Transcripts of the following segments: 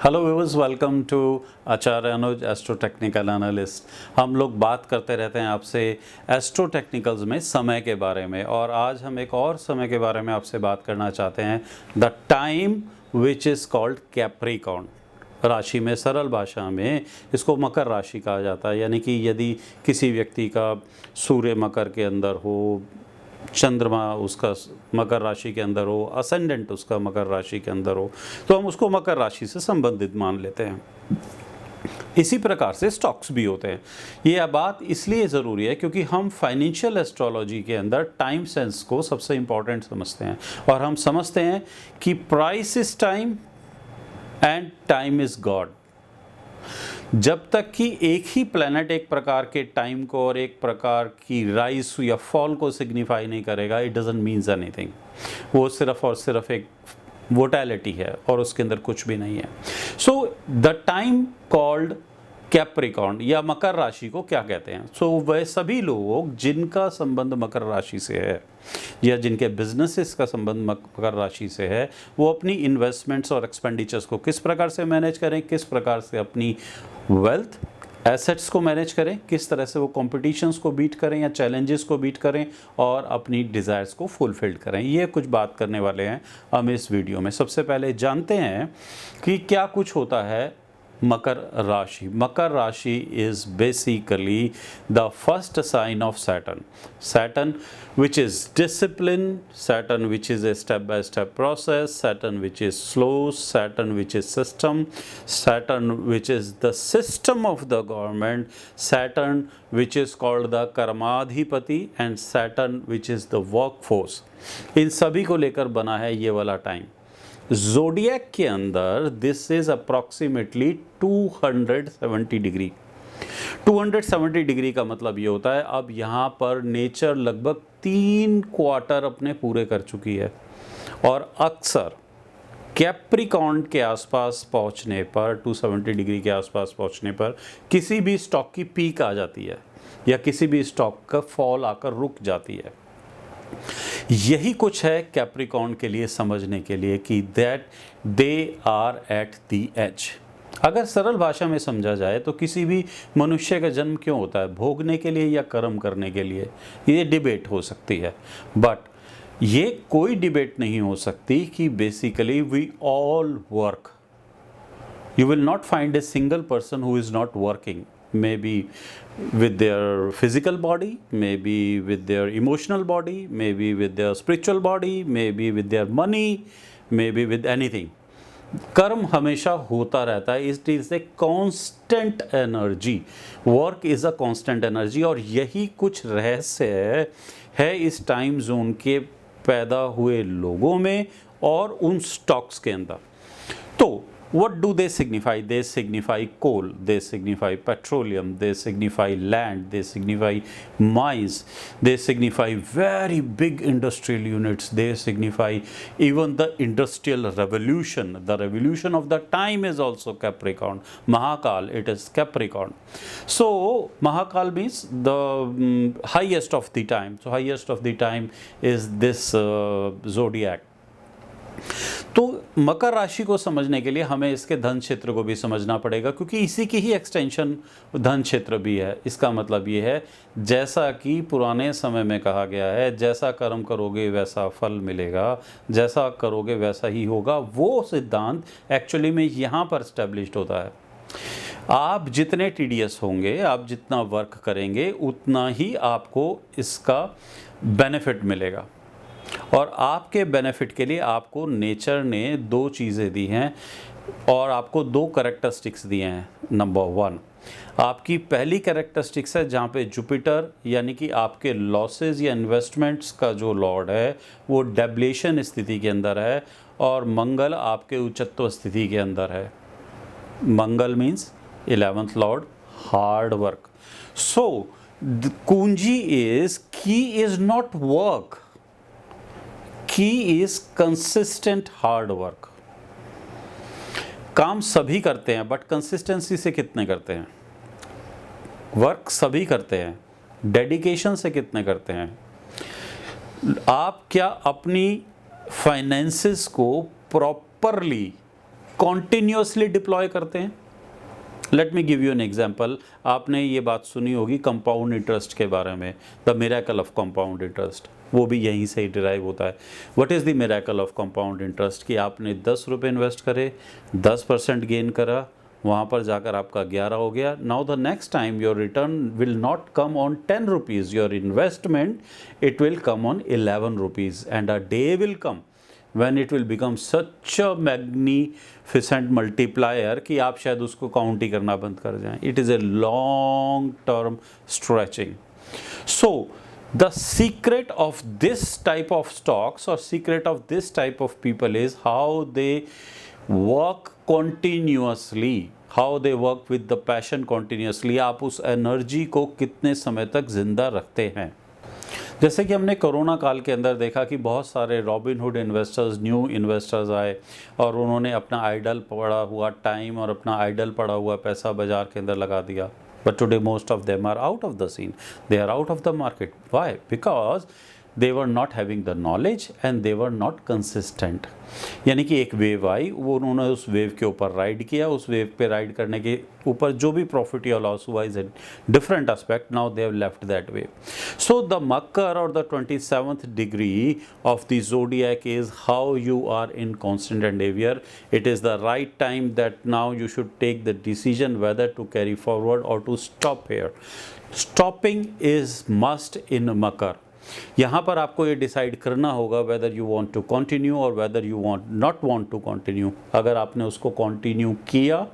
Hello viewers, welcome to Acharya Anuj astro technical analyst. हम लोग बात करते रहते हैं आपसे एस्ट्रो टेक्निकल्स में समय के बारे में, और आज हम एक और समय के बारे में आपसे बात करना चाहते हैं, the time which is called Capricorn. राशि में, सरल भाषा में इसको मकर राशि कहा जाता है। यानी कि यदि किसी व्यक्ति का सूर्य मकर के अंदर हो, चंद्रमा उसका मकर राशि के अंदर हो, असेंडेंट उसका मकर राशि के अंदर हो, तो हम उसको मकर राशि से संबंधित मान लेते हैं। इसी प्रकार से स्टॉक्स भी होते हैं। ये बात इसलिए ज़रूरी है क्योंकि हम फाइनेंशियल एस्ट्रोलॉजी के अंदर टाइम सेंस को सबसे इम्पॉर्टेंट समझते हैं, और हम समझते हैं कि price is time and time is God. जब तक कि एक ही प्लैनेट एक प्रकार के टाइम को और एक प्रकार की राइज या फॉल को सिग्निफाई नहीं करेगा, इट डजंट मीन्स एनीथिंग। वो सिर्फ और सिर्फ एक वोटैलिटी है और उसके अंदर कुछ भी नहीं है। So the time called Capricorn या मकर राशि को क्या कहते हैं? सो वह सभी लोग जिनका संबंध मकर राशि से है या जिनके बिजनेसेस का संबंध मकर राशि से है, वो अपनी इन्वेस्टमेंट्स और एक्सपेंडिचर्स को किस प्रकार से मैनेज करें, किस प्रकार से अपनी वेल्थ एसेट्स को मैनेज करें, किस तरह से वो कॉम्पिटिशन्स को बीट करें या चैलेंजेस को बीट करें और अपनी डिज़ायर्स को फुलफिल्ड करें। ये कुछ बात करने वाले हैं हम इस वीडियो में। सबसे पहले जानते हैं कि क्या कुछ होता है मकर राशि। Makar rashi is basically the first sign of Saturn which is discipline, Saturn which is a step by step process, Saturn which is slow, Saturn which is system, Saturn which is the system of the government, Saturn which is called the कर्माधिपति, and Saturn which is the workforce। इन सभी को लेकर बना है ये वाला time. Zodiac के अंदर this is approximately 270 degree. 270 degree का मतलब ये होता है, अब यहाँ पर नेचर लगभग 3 क्वार्टर अपने पूरे कर चुकी है, और अक्सर कैप्रिकॉर्न के आसपास पहुँचने पर, 270 डिग्री के आसपास पहुँचने पर किसी भी स्टॉक की पीक आ जाती है या किसी भी स्टॉक का फॉल आकर रुक जाती है। यही कुछ है कैप्रिकॉर्न के लिए समझने के लिए कि that they are at the edge. अगर सरल भाषा में समझा जाए तो किसी भी मनुष्य का जन्म क्यों होता है? भोगने के लिए या कर्म करने के लिए? ये डिबेट हो सकती है, बट ये कोई डिबेट नहीं हो सकती कि basically we all work. You will not find a single person who is not working, maybe with their physical body, maybe with their emotional body, maybe with their spiritual body, maybe with their money, maybe with anything। कर्म हमेशा होता रहता है। It is a constant energy. Work is a constant energy, और यही कुछ रहस्य है इस टाइम जोन के पैदा हुए लोगों में और उन स्टॉक्स के अंदर। तो what do they signify? They signify coal, they signify petroleum, they signify land, they signify mines, they signify very big industrial units, they signify even the industrial revolution. The revolution of the time is also Capricorn. Mahakal, it is Capricorn. So Mahakal means the highest of the time. So highest of the time is this zodiac. तो मकर राशि को समझने के लिए हमें इसके धन क्षेत्र को भी समझना पड़ेगा, क्योंकि इसी की ही एक्सटेंशन धन क्षेत्र भी है। इसका मतलब ये है, जैसा कि पुराने समय में कहा गया है, जैसा कर्म करोगे वैसा फल मिलेगा, जैसा करोगे वैसा ही होगा, वो सिद्धांत एक्चुअली में यहाँ पर स्टैब्लिश्ड होता है। आप जितने टीडीएस होंगे, आप जितना वर्क करेंगे, उतना ही आपको इसका बेनिफिट मिलेगा। और आपके बेनिफिट के लिए आपको नेचर ने 2 चीज़ें दी हैं और आपको 2 कैरेक्टरिस्टिक्स दिए हैं। नंबर 1, आपकी पहली कैरेक्टरिस्टिक्स है जहाँ पे जुपिटर यानी कि आपके लॉसेस या इन्वेस्टमेंट्स का जो लॉर्ड है वो डेब्लेशन स्थिति के अंदर है, और मंगल आपके उच्चत्व स्थिति के अंदर है। Mangal means 11th lord, hard work. So कुंजी is key is not work, key is consistent hard work. काम सभी करते हैं, बट कंसिस्टेंसी से कितने करते हैं? वर्क सभी करते हैं, डेडिकेशन से कितने करते हैं? आप क्या अपनी फाइनेंसेस को प्रॉपरली कॉन्टिन्यूसली डिप्लॉय करते हैं। Let me give you an example. आपने ये बात सुनी होगी कंपाउंड इंटरेस्ट के बारे में, the miracle of compound interest, वो भी यहीं से ही डिराइव होता है। What is the miracle of compound interest? कि आपने 10 रुपये इन्वेस्ट करे, 10% गेन करा, वहाँ पर जाकर आपका 11 हो गया। Now the next time your return will not come on 10 rupees, your investment it will come on 11 rupees, and a day will come when it will become such a magnificent multiplier कि आप शायद उसको count ही करना बंद कर जाएं। It is a long term stretching. So the secret of this type of stocks or secret of this type of people is how they work continuously, how they work with the passion continuously। आप उस energy को कितने समय तक जिंदा रखते हैं। जैसे कि हमने कोरोना काल के अंदर देखा कि बहुत सारे रॉबिनहुड इन्वेस्टर्स, न्यू इन्वेस्टर्स आए और उन्होंने अपना आइडल पड़ा हुआ टाइम और अपना आइडल पड़ा हुआ पैसा बाजार के अंदर लगा दिया। But today most of them are out of the scene, they are out of the market. Why? Because they were not having the knowledge and they were not consistent। यानी कि एक वेव आई, वो उन्होंने उस वेव के ऊपर ride किया, उस वेव पे राइड करने के ऊपर जो भी प्रॉफिट या लॉस हुआ is a different aspect. Now they have left that wave. So the Makar और the 27th degree of the zodiac is how you are in constant endeavor। It is the right time that now you should take the decision whether to carry forward or to stop here। Stopping is must in Makar. यहाँ पर आपको ये decide करना होगा whether you want to continue और whether you want not want to continue. अगर आपने उसको कंटिन्यू किया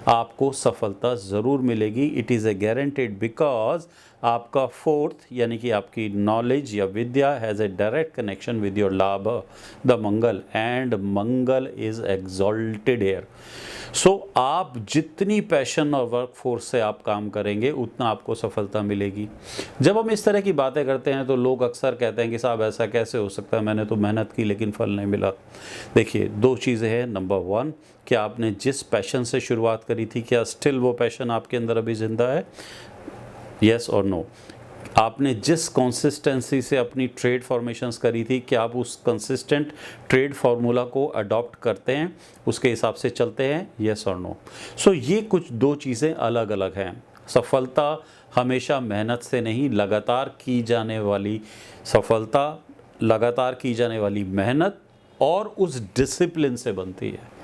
आपको सफलता ज़रूर मिलेगी। It is a guaranteed because आपका फोर्थ यानी कि आपकी नॉलेज या विद्या has a direct connection with your लाभ the Mangal, and Mangal is exalted here. So आप जितनी पैशन और वर्क फोर्स से आप काम करेंगे उतना आपको सफलता मिलेगी। जब हम इस तरह की बातें करते हैं तो लोग अक्सर कहते हैं कि साहब ऐसा कैसे हो सकता है, मैंने तो मेहनत की लेकिन फल नहीं मिला। देखिए, दो चीज़ें हैं। नंबर वन, क्या आपने जिस पैशन से शुरुआत करी थी क्या स्टिल वो पैशन आपके अंदर अभी ज़िंदा है? येस और नो। आपने जिस कंसिस्टेंसी से अपनी ट्रेड फॉर्मेशंस करी थी क्या आप उस कंसिस्टेंट ट्रेड फार्मूला को अडॉप्ट करते हैं, उसके हिसाब से चलते हैं? येस और नो। सो ये कुछ दो चीज़ें अलग अलग हैं। सफलता हमेशा मेहनत से नहीं, लगातार की जाने वाली सफलता, लगातार की जाने वाली मेहनत और उस डिसिप्लिन से बनती है।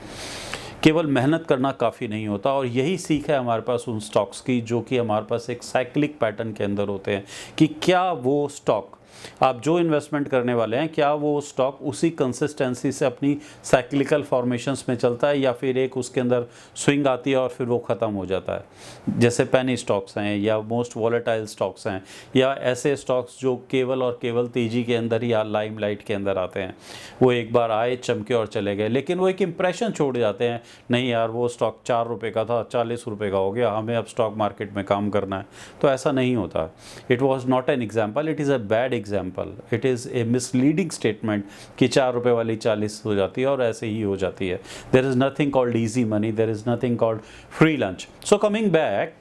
केवल मेहनत करना काफ़ी नहीं होता, और यही सीख है हमारे पास उन स्टॉक्स की जो कि हमारे पास एक साइक्लिक पैटर्न के अंदर होते हैं कि क्या वो स्टॉक आप जो इन्वेस्टमेंट करने वाले हैं क्या वो स्टॉक उसी कंसिस्टेंसी से अपनी साइक्लिकल फॉर्मेशंस में चलता है या फिर एक उसके अंदर स्विंग आती है और फिर वो ख़त्म हो जाता है। जैसे पेनी स्टॉक्स हैं या मोस्ट वॉलेटाइल स्टॉक्स हैं या ऐसे स्टॉक्स जो केवल और केवल तेज़ी के अंदर या लाइमलाइट के अंदर आते हैं। वो एक बार आए, चमके और चले गए, लेकिन वो एक इम्प्रेशन छोड़ जाते हैं, नहीं यार वो स्टॉक 4 रुपये का था 40 रुपये का हो गया, हमें अब स्टॉक मार्केट में काम करना है। तो ऐसा नहीं होता। It was not an example, it is a bad example. It is A misleading statement कि 4 रुपये वाली 40 हो जाती है और ऐसे ही हो जाती है। There is nothing called easy money, there is nothing called free lunch. So coming back,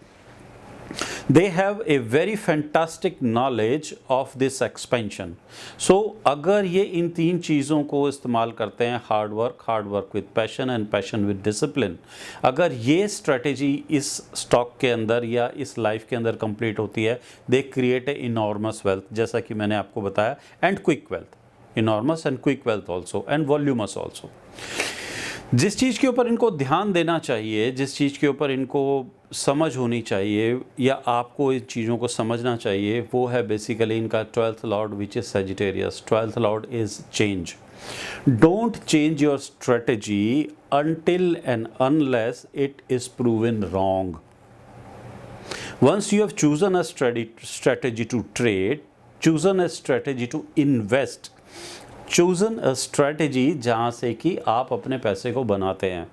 they have a very fantastic knowledge of this expansion। so अगर ये इन तीन चीज़ों को इस्तेमाल करते हैं, hard work with passion and passion with discipline, अगर ये स्ट्रेटेजी इस स्टॉक के अंदर या इस लाइफ के अंदर कंप्लीट होती है, they create a enormous wealth, जैसा कि मैंने आपको बताया, and quick wealth, enormous and quick wealth also and voluminous also. जिस चीज़ के ऊपर इनको ध्यान देना चाहिए, जिस चीज़ के ऊपर इनको समझ होनी चाहिए या आपको इन चीज़ों को समझना चाहिए, वो है बेसिकली इनका 12th Lord which is Sagittarius. 12th Lord is change. Don't change your strategy until and unless it is proven wrong। Once you have chosen a strategy to trade, chosen a strategy to invest, chosen a strategy जहाँ से कि आप अपने पैसे को बनाते हैं,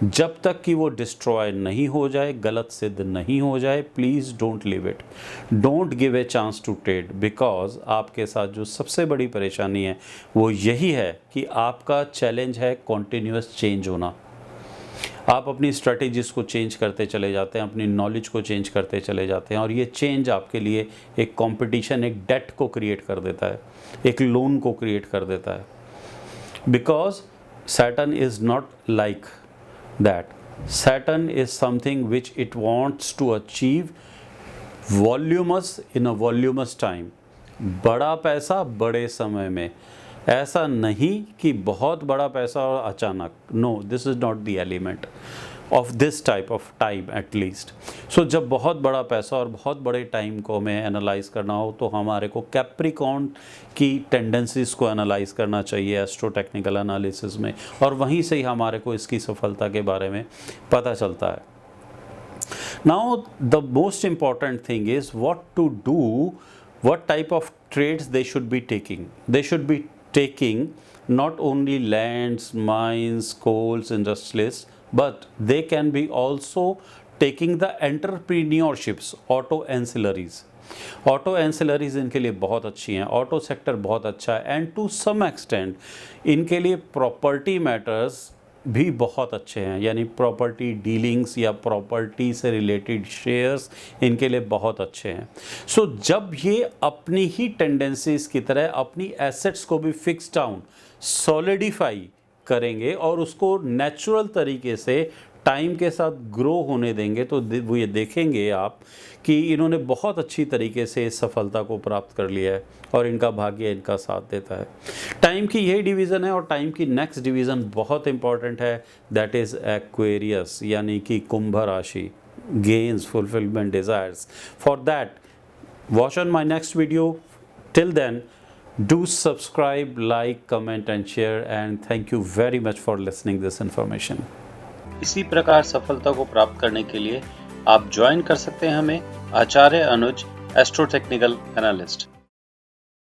जब तक कि वो डिस्ट्रॉय नहीं हो जाए, गलत सिद्ध नहीं हो जाए, please don't leave it, don't give a chance to trade. Because आपके साथ जो सबसे बड़ी परेशानी है वो यही है कि आपका चैलेंज है कॉन्टिन्यूस चेंज होना। आप अपनी स्ट्रेटजीज़ को चेंज करते चले जाते हैं, अपनी नॉलेज को चेंज करते चले जाते हैं, और ये चेंज आपके लिए एक कंपटीशन, एक डेट को क्रिएट कर देता है, एक लोन को क्रिएट कर देता है। Because Saturn is not like that Saturn is something which it wants to achieve voluminous in a voluminous time. बड़ा पैसा बड़े समय में, ऐसा नहीं कि बहुत बड़ा पैसा और अचानक, no, this is not the element of this type of time at least. So जब बहुत बड़ा पैसा और बहुत बड़े टाइम को हमें एनालाइज करना हो तो हमारे को कैप्रिकॉर्न की टेंडेंसीज़ को एनालाइज करना चाहिए एस्ट्रो टेक्निकल एनालिसिस में, और वहीं से ही हमारे को इसकी सफलता के बारे में पता चलता है। Now the most important thing is what to do, what type of trades they should be taking. They should be taking not only lands, mines, coals, industrialists, but they can be also taking the entrepreneurships, auto ancillaries. Auto ancillaries इनके लिए बहुत अच्छी हैं, auto sector बहुत अच्छा है, and to some extent इनके लिए प्रॉपर्टी मैटर्स भी बहुत अच्छे हैं, यानी प्रॉपर्टी डीलिंग्स या प्रॉपर्टी से रिलेटेड शेयर्स इनके लिए बहुत अच्छे हैं। सो जब ये अपनी ही टेंडेंसीज की तरह अपनी एसेट्स को भी फिक्स डाउन सॉलिडिफाई करेंगे और उसको नेचुरल तरीके से टाइम के साथ ग्रो होने देंगे, तो वो ये देखेंगे आप कि इन्होंने बहुत अच्छी तरीके से इस सफलता को प्राप्त कर लिया है और इनका भाग्य इनका साथ देता है। टाइम की यही डिवीज़न है, और टाइम की नेक्स्ट डिवीज़न बहुत इंपॉर्टेंट है, दैट इज़ एक्वेरियस, यानी कि कुंभ राशि, gains, fulfilment, desires. For that watch on my next video. Till then do subscribe, like, comment and share, and thank you very much for listening this information. इसी प्रकार सफलता को प्राप्त करने के लिए आप ज्वाइन कर सकते हैं हमें, आचार्य अनुज एस्ट्रो टेक्निकल एनालिस्ट।